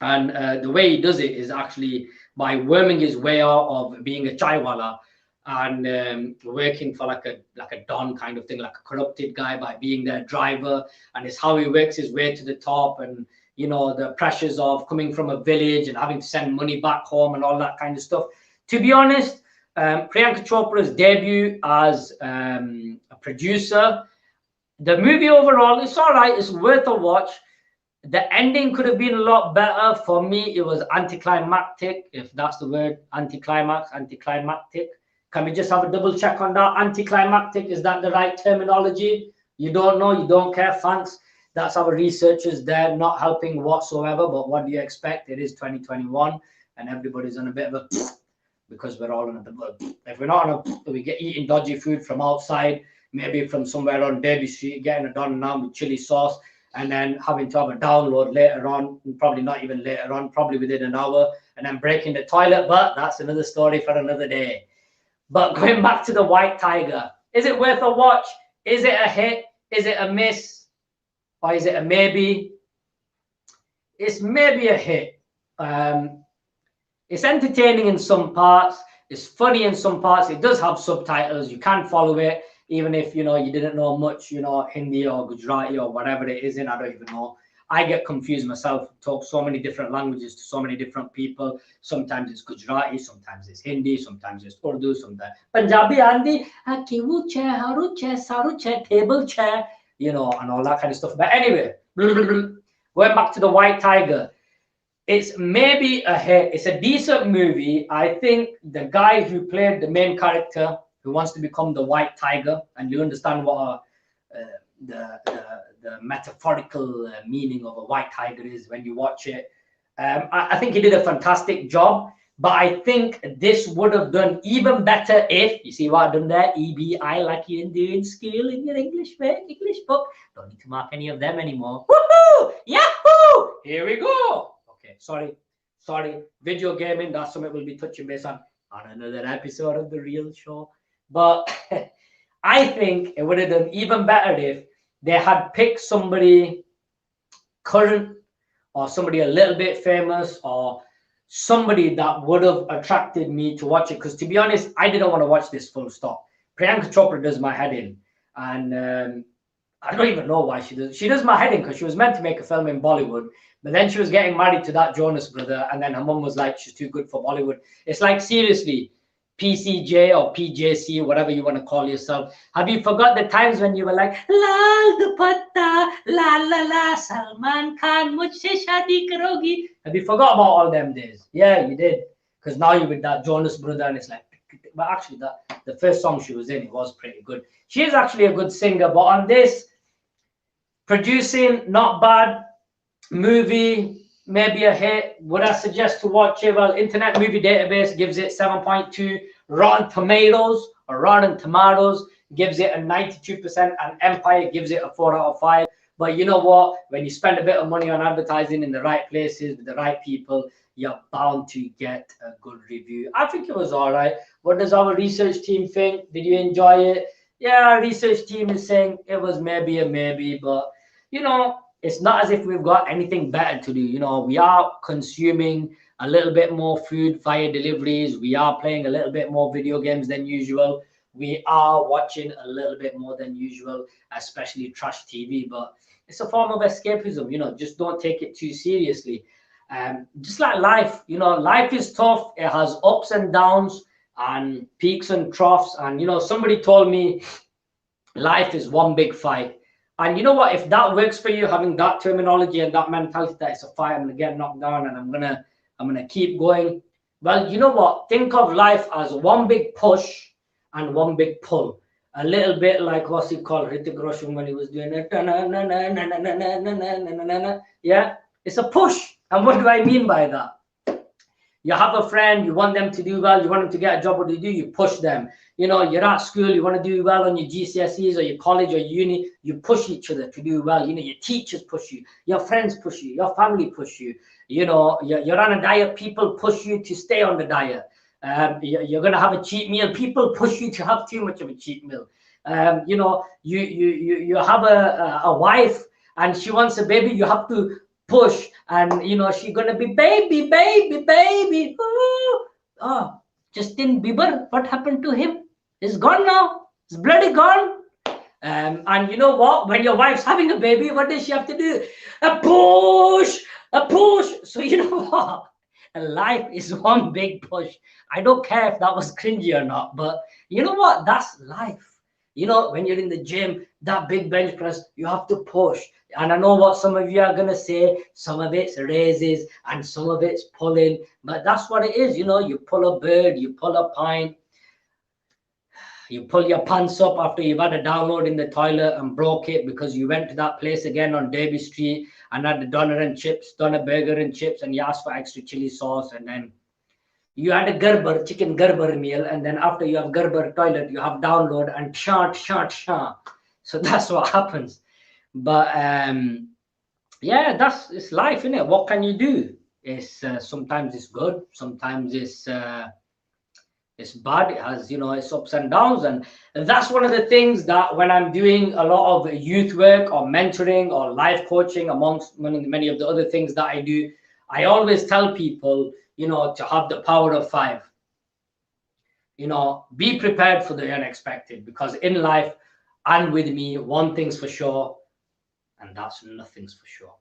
And the way he does it is actually by worming his way out of being a chaiwala and working for like a don kind of thing, like a corrupted guy by being their driver, and it's how he works his way to the top, and you know the pressures of coming from a village and having to send money back home and all that kind of stuff. To be honest, Priyanka Chopra's debut as a producer, the movie overall, it's all right, it's worth a watch. The ending could have been a lot better. For me, it was anticlimactic, if that's the word. Anticlimactic. Can we just have a double check on that? Anticlimactic, is that the right terminology? You don't know, you don't care, thanks. That's our researchers there, not helping whatsoever. But what do you expect? It is 2021 and everybody's on a bit of a because we're all on a bit of a, if we're not on a, we get eating dodgy food from outside, maybe from somewhere on Derby Street, getting it done now with chili sauce, and then having to have a download later on, probably not even later on, probably within an hour, and then breaking the toilet. But that's another story for another day. But going back to the White Tiger, is it worth a watch? Is it a hit? Is it a miss? Or is it a maybe? It's maybe a hit. It's entertaining in some parts. It's funny in some parts. It does have subtitles. You can follow it, even if you didn't know much, Hindi or Gujarati or whatever it is in. I don't even know. I get confused myself. Talk so many different languages to so many different people. Sometimes it's Gujarati, sometimes it's Hindi, sometimes it's Urdu, sometimes Punjabi, Hindi, kiwu chair, haru chair, saru chair, table chair, and all that kind of stuff. But anyway, going back to the White Tiger. It's maybe a hit. It's a decent movie. I think the guy who played the main character, who wants to become the White Tiger, and you understand what the metaphorical meaning of a white tiger is when you watch it. I think he did a fantastic job, but I think this would have done even better if, you see what I've done there, EBI, like you do in school in your English book. Don't need to mark any of them anymore. Woohoo! Yahoo! Here we go. Okay, sorry. Video gaming, that's something we'll be touching base on another episode of The Real Show. But I think it would have done even better if they had picked somebody current or somebody a little bit famous or somebody that would have attracted me to watch it. Because to be honest, I didn't want to watch this full stop. Priyanka Chopra does my head in. And I don't even know why she does. She does my head in because she was meant to make a film in Bollywood. But then she was getting married to that Jonas brother. And then her mum was like, she's too good for Bollywood. It's like, seriously, PCJ or PJC, whatever you want to call yourself. Have you forgot the times when you were like, Lal dupatta, la la la, Salman Khan, mujhse shaadi karogi? Have you forgot about all them days? Yeah, you did. Because now you're with that Jonas brother and it's like, but actually the first song she was in, it was pretty good. She is actually a good singer, but on this, producing, not bad. Movie, maybe a hit. Would I suggest to watch it? Well, Internet Movie Database gives it 7.2. Rotten Tomatoes gives it a 92%, and Empire gives it a 4 out of 5. But you know what? When you spend a bit of money on advertising in the right places with the right people, you're bound to get a good review. I think it was all right. What does our research team think? Did you enjoy it? Yeah, our research team is saying it was maybe a maybe, but it's not as if we've got anything better to do. We are consuming a little bit more food via deliveries. We are playing a little bit more video games than usual. We are watching a little bit more than usual, especially trash TV. But it's a form of escapism. Just don't take it too seriously. Just like life, life is tough. It has ups and downs and peaks and troughs. And, somebody told me life is one big fight. And you know what? If that works for you, having that terminology and that mentality that it's a fight, I'm gonna get knocked down and I'm gonna keep going. Well, you know what? Think of life as one big push and one big pull. A little bit like what's it called? Hrithik Roshan when he was doing it. Yeah, it's a push. And what do I mean by that? You have a friend, you want them to do well, you want them to get a job. What do? You push them. You're at school, you want to do well on your GCSEs or your college or uni, you push each other to do well. Your teachers push you, your friends push you, your family push you. You're on a diet, people push you to stay on the diet. You're going to have a cheat meal, people push you to have too much of a cheat meal. You have a wife and she wants a baby, you have to push, and she's gonna be baby. Ooh. Oh, Justin Bieber, what happened to him? He's gone now. He's bloody gone. And you know what? When your wife's having a baby, what does she have to do? A push, a push. So you know what? Life is one big push. I don't care if that was cringy or not, but you know what? That's life. You know, when you're in the gym, that big bench press, you have to push. And I know what some of you are going to say. Some of it's raises and some of it's pulling. But that's what it is. You know, you pull a bird, you pull a pint. You pull your pants up after you've had a download in the toilet and broke it because you went to that place again on Derby Street and had the doner and chips, doner burger and chips, and you asked for extra chili sauce, and then you had a Gerber, chicken Gerber meal, and then after you have Gerber toilet, you have download and chant. So that's what happens. But yeah, it's life, isn't it? What can you do? It's sometimes it's good, sometimes it's bad. It has, you know, its ups and downs, and that's one of the things that when I'm doing a lot of youth work or mentoring or life coaching, amongst many of the other things that I do, I always tell people, you know, to have the power of 5. You know, be prepared for the unexpected, because in life and with me, one thing's for sure, and that's nothing's for sure.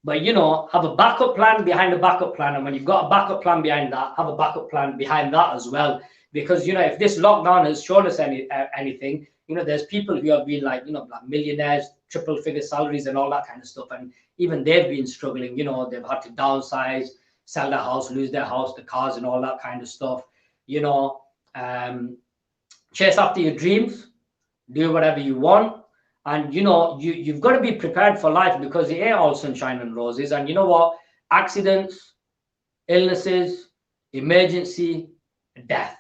But, you know, have a backup plan behind a backup plan. And when you've got a backup plan behind that, have a backup plan behind that as well. Because, you know, if this lockdown has shown us anything, you know, there's people who have been like, you know, like millionaires, triple figure salaries and all that kind of stuff. And even they've been struggling, you know, they've had to downsize, sell their house, lose their house, the cars and all that kind of stuff. You know, chase after your dreams, do whatever you want. And, you know, you've got to be prepared for life, because it ain't all sunshine and roses. And you know what? Accidents, illnesses, emergency, death.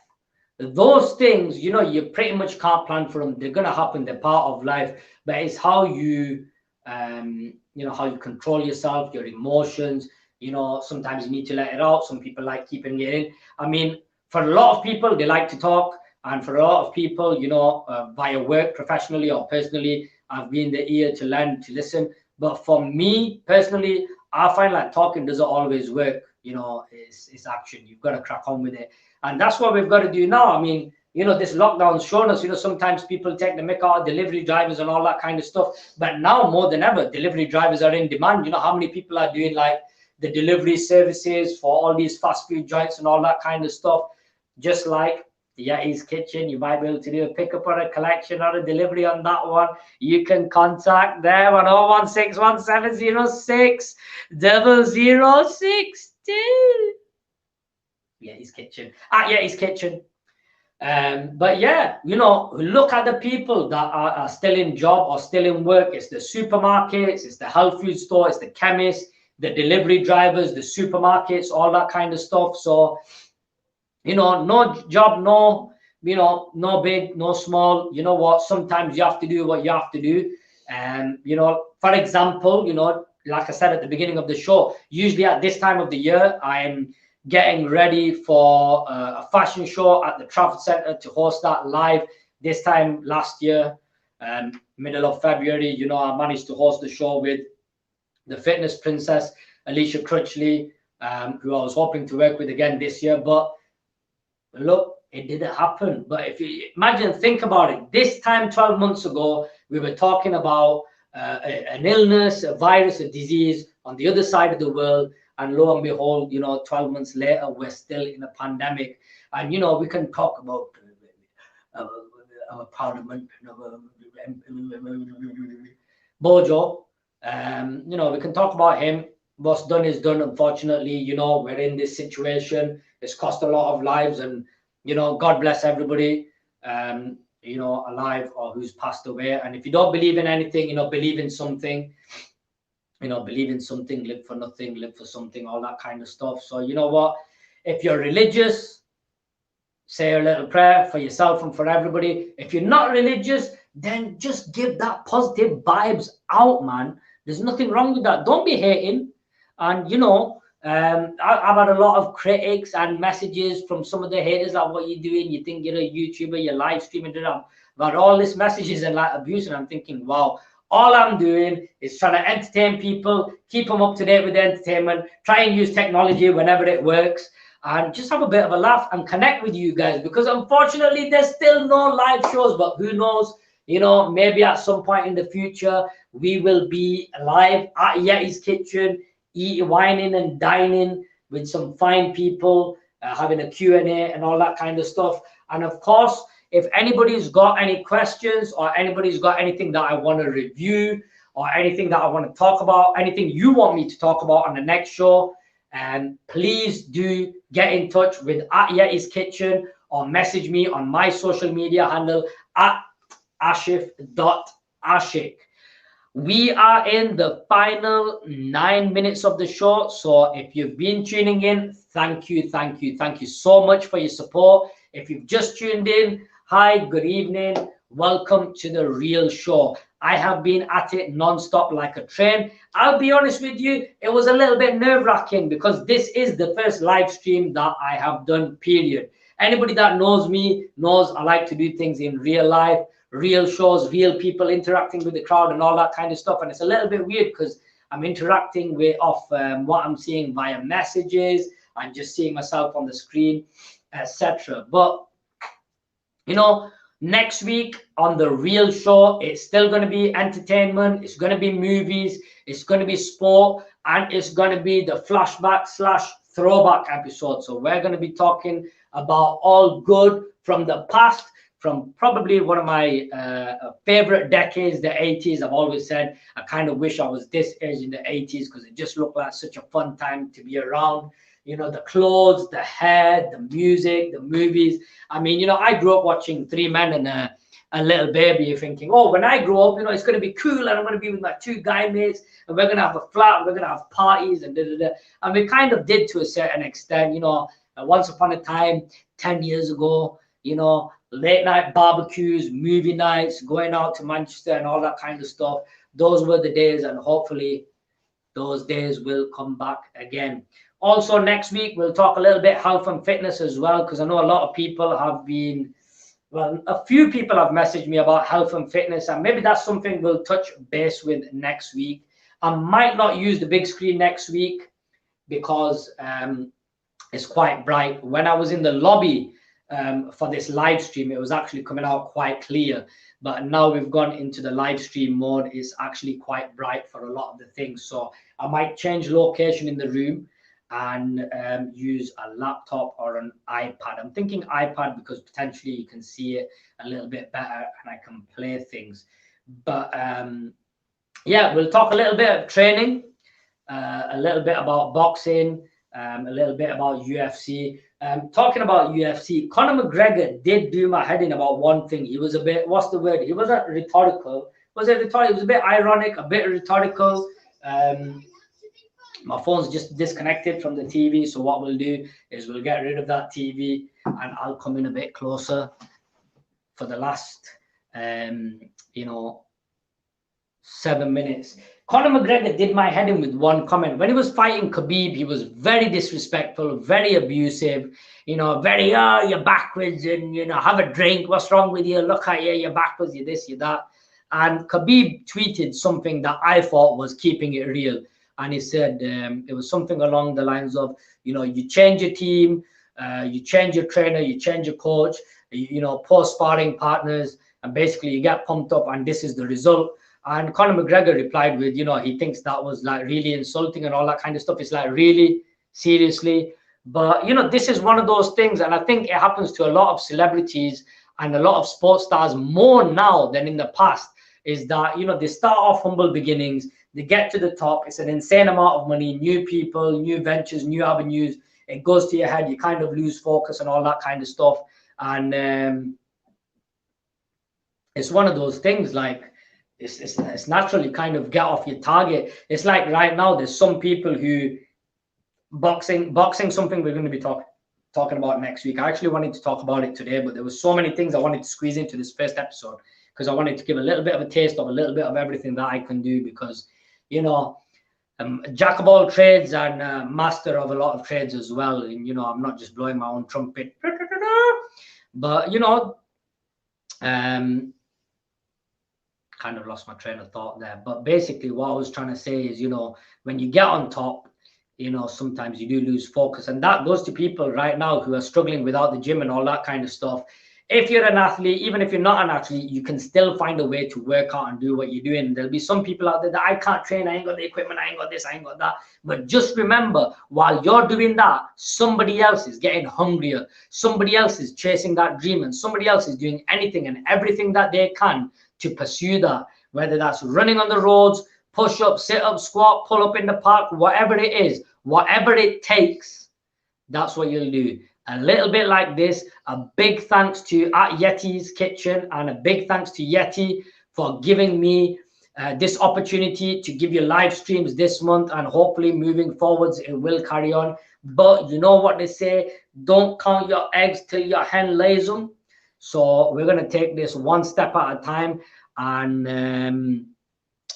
Those things, you know, you pretty much can't plan for them. They're going to happen. They're part of life. But it's how you, you know, how you control yourself, your emotions. You know, sometimes you need to let it out. Some people like keeping it in. I mean, for a lot of people, they like to talk. And for a lot of people, you know, via work, professionally or personally, I've been the ear to learn, to listen. But for me personally, I find like talking doesn't always work. You know, it's action. You've got to crack on with it. And that's what we've got to do now. I mean, you know, this lockdown's shown us, you know, sometimes people take the mick out of delivery drivers and all that kind of stuff. But now more than ever, delivery drivers are in demand. You know, how many people are doing like the delivery services for all these fast food joints and all that kind of stuff? Just like Yettis Kitchen, you might be able to do a pickup or a collection or a delivery on that one. You can contact them on 0161706 0062. Yettis Kitchen, at Yettis Kitchen. But yeah, you know, look at the people that are still in job or still in work. It's the supermarkets, it's the health food store, it's the chemists, the delivery drivers, the supermarkets, all that kind of stuff. So, you know, no job, no, you know, no big, no small. You know what? Sometimes you have to do what you have to do. And, you know, for example, you know, like I said at the beginning of the show, usually at this time of the year, I'm getting ready for a fashion show at the Trafford Centre to host that live. This time last year, middle of February, you know, I managed to host the show with the fitness princess, Alicia Crutchley, who I was hoping to work with again this year. But look, it didn't happen. But if you imagine, think about it. This time 12 months ago, we were talking about an illness, a virus, a disease on the other side of the world. And lo and behold, you know, 12 months later, we're still in a pandemic. And, you know, we can talk about our parliament, Bojo. You know, we can talk about him. What's done is done, unfortunately. You know, we're in this situation. It's cost a lot of lives. And, you know, God bless everybody, you know, alive or who's passed away. And if you don't believe in anything, you know, believe in something. You know, believe in something, live for nothing, live for something, all that kind of stuff. So, you know what? If you're religious, say a little prayer for yourself and for everybody. If you're not religious, then just give that positive vibes out, man. There's nothing wrong with that. Don't be hating. And, you know, I've had a lot of critics and messages from some of the haters, like, what you're doing, you think you're a YouTuber, you're live streaming, I've had all these messages and like abuse, and I'm thinking, wow. All I'm doing is trying to entertain people, keep them up to date with the entertainment, try and use technology whenever it works. and just have a bit of a laugh and connect with you guys, because unfortunately there's still no live shows, but who knows, you know, maybe at some point in the future we will be live at Yettis Kitchen, whining and dining with some fine people, having a Q&A and all that kind of stuff. And of course, if anybody's got any questions or anybody's got anything that I want to review or anything that I want to talk about, anything you want me to talk about on the next show, and please do get in touch with at Yettis Kitchen or message me on my social media handle at ashif.ashik. We are in the final 9 minutes of the show. So if you've been tuning in, thank you so much for your support. If you've just tuned in, hi, good evening. Welcome to the real show. I have been at it non-stop like a train. I'll be honest with you, it was a little bit nerve-wracking because this is the first live stream that I have done, period. Anybody that knows me knows I like to do things in real life, real shows, real people interacting with the crowd and all that kind of stuff. And it's a little bit weird because I'm interacting with what I'm seeing via messages and just seeing myself on the screen, etc. But, you know, next week on the real show, it's still going to be entertainment, it's going to be movies, it's going to be sport, and it's going to be the flashback / throwback episode. So we're going to be talking about all good from the past, from probably one of my favorite decades, the 80s. I've always said I kind of wish I was this age in the 80s because it just looked like such a fun time to be around. You know, the clothes, the hair, the music, the movies. I mean, you know, I grew up watching Three Men and a Little Baby, thinking, oh, when I grow up, you know, it's going to be cool and I'm going to be with my 2 guy mates and we're going to have a flat and we're going to have parties and da-da-da. And we kind of did to a certain extent, you know, once upon a time, 10 years ago, you know, late night barbecues, movie nights, going out to Manchester and all that kind of stuff. Those were the days, and hopefully those days will come back again. Also, next week, we'll talk a little bit health and fitness as well, because I know a lot of people have been, well, a few people have messaged me about health and fitness, and maybe that's something we'll touch base with next week. I might not use the big screen next week because it's quite bright. When I was in the lobby for this live stream, it was actually coming out quite clear. But now we've gone into the live stream mode, it's actually quite bright for a lot of the things. So I might change location in the room and use a laptop or an iPad. I'm thinking iPad because potentially you can see it a little bit better and I can play things. But yeah, we'll talk a little bit of training, a little bit about boxing, a little bit about UFC. Talking about UFC, Conor McGregor did do my head in about one thing. He was a bit, what's the word? He wasn't rhetorical. Was it rhetorical? It was a bit ironic, a bit rhetorical. My phone's just disconnected from the TV. So what we'll do is we'll get rid of that TV and I'll come in a bit closer for the last, you know, 7 minutes. Conor McGregor did my head in with one comment. When he was fighting Khabib, he was very disrespectful, very abusive, you know, very, oh, you're backwards and, you know, have a drink. What's wrong with you? Look at you, you're backwards, you're this, you're that. And Khabib tweeted something that I thought was keeping it real. And he said it was something along the lines of, you know, you change your team, you change your trainer, you change your coach, you know, post sparring partners, and basically you get pumped up and this is the result. And Conor McGregor replied with, you know, he thinks that was like really insulting and all that kind of stuff. It's like, really? Seriously? But, you know, this is one of those things. And I think it happens to a lot of celebrities and a lot of sports stars more now than in the past, is that, you know, they start off humble beginnings. They get to the top. It's an insane amount of money, new people, new ventures, new avenues. It goes to your head. You kind of lose focus and all that kind of stuff. And it's one of those things like, it's naturally kind of get off your target. It's like right now, there's some people who boxing something we're going to be talking about next week. I actually wanted to talk about it today, but there was so many things I wanted to squeeze into this first episode because I wanted to give a little bit of a taste of a little bit of everything that I can do, because, you know, jack of all trades and master of a lot of trades as well. And, you know, I'm not just blowing my own trumpet, but, you know, kind of lost my train of thought there. But basically what I was trying to say is, you know, when you get on top, you know, sometimes you do lose focus. And that goes to people right now who are struggling without the gym and all that kind of stuff. If you're an athlete, even if you're not an athlete, you can still find a way to work out and do what you're doing. There'll be some people out there that I can't train, I ain't got the equipment, I ain't got this, I ain't got that. But just remember, while you're doing that, somebody else is getting hungrier. Somebody else is chasing that dream, and somebody else is doing anything and everything that they can to pursue that, whether that's running on the roads, push up, sit up, squat, pull up in the park, whatever it is, whatever it takes, that's what you'll do. A little bit like this. A big thanks to Yettis Kitchen, and a big thanks to Yeti for giving me this opportunity to give you live streams this month, and hopefully moving forwards it will carry on. But you know what they say, don't count your eggs till your hen lays them. So we're going to take this one step at a time. And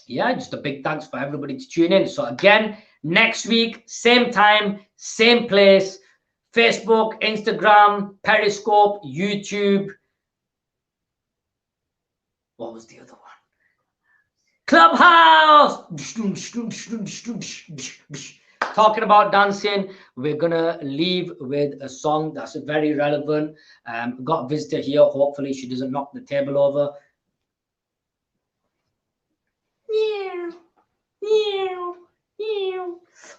yeah, just a big thanks for everybody to tune in. So again, next week, same time, same place, Facebook, Instagram, Periscope, YouTube. What was the other one? Clubhouse. Talking about dancing, we're gonna leave with a song that's very relevant. Got a visitor here. Hopefully she doesn't knock the table over.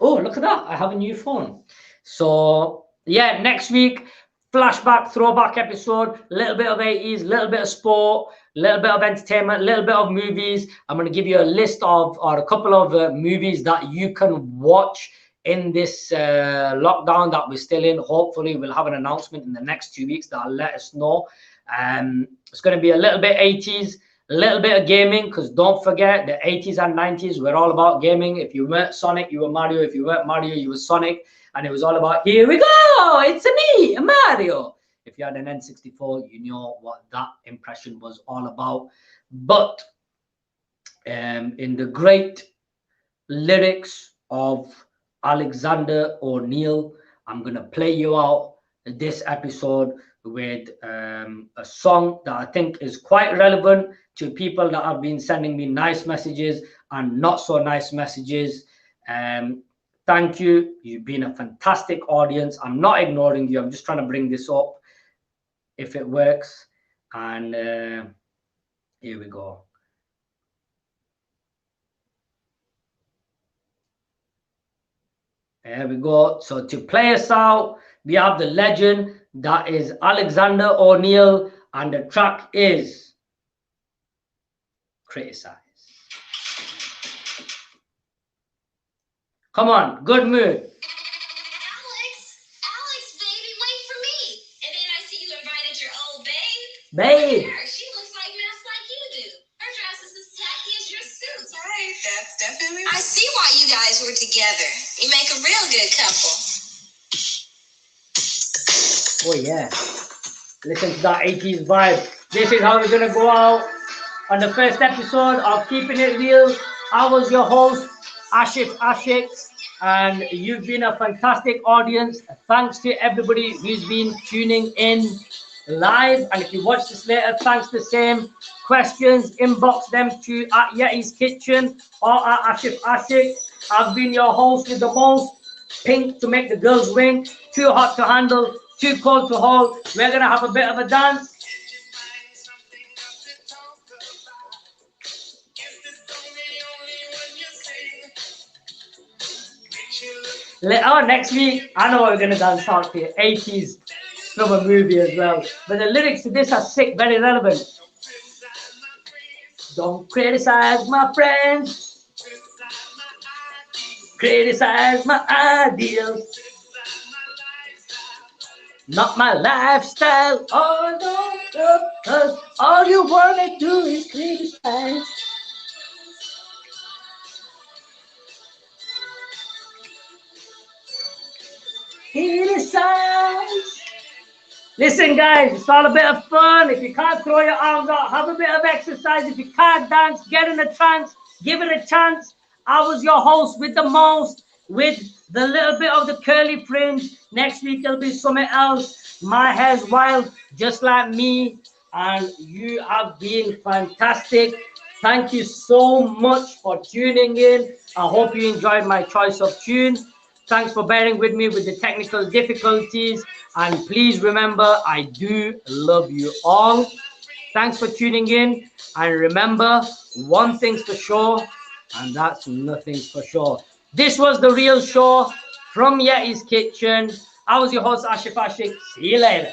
Oh, look at that. I have a new phone. So yeah, next week, flashback, throwback episode, a little bit of 80s, a little bit of sport, a little bit of entertainment, a little bit of movies. I'm going to give you a list of, or a couple of movies that you can watch in this lockdown that we're still in. Hopefully we'll have an announcement in the next 2 weeks that'll let us know. It's going to be a little bit 80s, a little bit of gaming, because don't forget the 80s and 90s were all about gaming. If you weren't Sonic, you were Mario. If you weren't Mario, you were Sonic. And it was all about, here we go, it's me, Mario. If you had an N64, you know what that impression was all about. But in the great lyrics of Alexander O'Neal, I'm going to play you out this episode with a song that I think is quite relevant to people that have been sending me nice messages and not so nice messages. Thank you. You've been a fantastic audience. I'm not ignoring you. I'm just trying to bring this up if it works. And here we go. There we go. So to play us out, we have the legend that is Alexander O'Neal, and the track is Criticize. Come on, good mood. Alex, baby, wait for me. And then I see you invited your old babe. Babe. Look at her. She looks like mess like you do. Her dress is as tacky as your suit. Right, that's definitely. I see why you guys were together. You make a real good couple. Oh yeah. Listen to that 80s vibe. This is how we're gonna go out on the first episode of Keeping It Real. I was your host, Ashif Ashik, and you've been a fantastic audience. Thanks to everybody who's been tuning in live, and if you watch this later, thanks the same. Questions, inbox them to at Yettis Kitchen or at Ashif Ashik. I've been your host with the most, pink to make the girls wink, too hot to handle, too cold to hold. We're gonna have a bit of a dance. Next week, I know what we're gonna dance out here. 80s from a movie as well. But the lyrics to this are sick, very relevant. Don't criticize my friends, criticize my ideals, not my lifestyle. Oh, no, cause all you wanna do is criticize. Criticize. Listen, guys, it's all a bit of fun. If you can't throw your arms out, have a bit of exercise. If you can't dance, get in a trance, give it a chance. I was your host with the most, with the little bit of the curly fringe. Next week, it'll be something else. My hair's wild, just like me. And you have been fantastic. Thank you so much for tuning in. I hope you enjoyed my choice of tunes. Thanks for bearing with me with the technical difficulties. And please remember, I do love you all. Thanks for tuning in. And remember, one thing's for sure, and that's nothing's for sure. This was The Real Show from Yettis Kitchen. I was your host, Ashif Ashik. See you later.